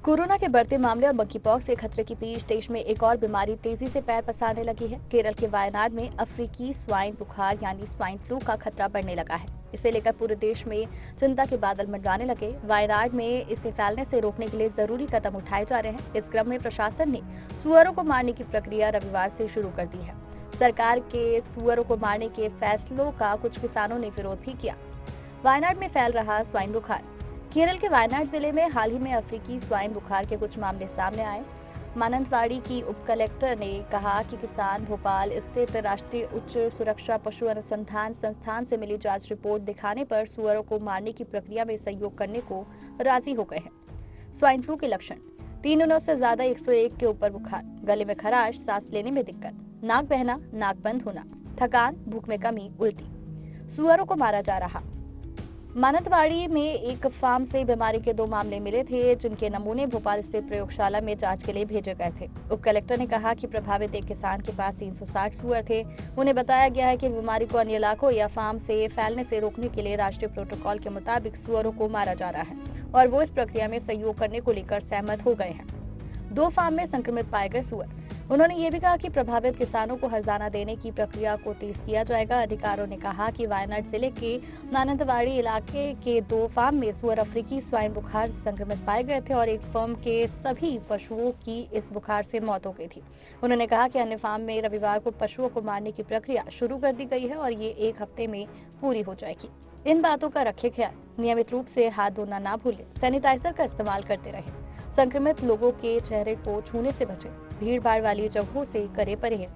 Corona के बढ़ते मामले और मंकीपॉक्स के खतरे के बीच देश में एक और बीमारी तेजी से पैर पसारने लगी है। केरल के वायनाड में अफ्रीकी स्वाइन बुखार यानी स्वाइन फ्लू का खतरा बढ़ने लगा है। इसे लेकर पूरे देश में चिंता के बादल मंडराने लगे। वायनाड में इसे फैलने से रोकने के लिए जरूरी कदम उठाए जा रहे हैं। इस क्रम में प्रशासन ने सुअरों को मारने की प्रक्रिया रविवार से शुरू कर दी है। सरकार के सुअरों को मारने के फैसलों का कुछ किसानों ने विरोध भी किया। वायनाड में फैल रहा स्वाइन बुखार। केरल के वायनाड जिले में हाल ही में अफ्रीकी स्वाइन बुखार के कुछ मामले सामने आए। मानंतवाड़ी की उप कलेक्टर ने कहा कि किसान भोपाल स्थित राष्ट्रीय उच्च सुरक्षा पशु अनुसंधान संस्थान से मिली जांच रिपोर्ट दिखाने पर सुअरों को मारने की प्रक्रिया में सहयोग करने को राजी हो गए हैं। स्वाइन फ्लू के लक्षण: 3 दिनों से ज्यादा 101 के ऊपर बुखार, गले में खराश, सांस लेने में दिक्कत, नाक बहना, नाक बंद होना, थकान, भूख में कमी, उल्टी। सुअरों को मारा जा रहा। मानंतवाड़ी में एक फार्म से बीमारी के 2 मामले मिले थे, जिनके नमूने भोपाल स्थित प्रयोगशाला में जांच के लिए भेजे गए थे। उप कलेक्टर ने कहा कि प्रभावित एक किसान के पास 360 सुअर थे। उन्हें बताया गया है कि बीमारी को अन्य इलाकों या फार्म से फैलने से रोकने के लिए राष्ट्रीय प्रोटोकॉल के मुताबिक सुअरों को मारा जा रहा है और वो इस प्रक्रिया में सहयोग करने को लेकर सहमत हो गए हैं। 2 फार्म में संक्रमित पाए गए सुअर। उन्होंने ये भी कहा कि प्रभावित किसानों को हर्जाना देने की प्रक्रिया को तेज किया जाएगा। अधिकारियों ने कहा कि वायनाड जिले के मानंतवाड़ी इलाके के 2 फार्म में सुअर अफ्रीकी स्वाइन बुखार से संक्रमित पाए गए थे और एक फार्म के सभी पशुओं की इस बुखार से मौत हो गई थी। उन्होंने कहा कि अन्य फार्म में रविवार को पशुओं को मारने की प्रक्रिया शुरू कर दी गई है और ये 1 हफ्ते में पूरी हो जाएगी। इन बातों का रखें ख्याल। नियमित रूप से हाथ धोना ना भूलें। सैनिटाइजर का इस्तेमाल करते रहें। संक्रमित लोगों के चेहरे को छूने से बचें। भीड़ भाड़ वाली जगहों से करें परहेज।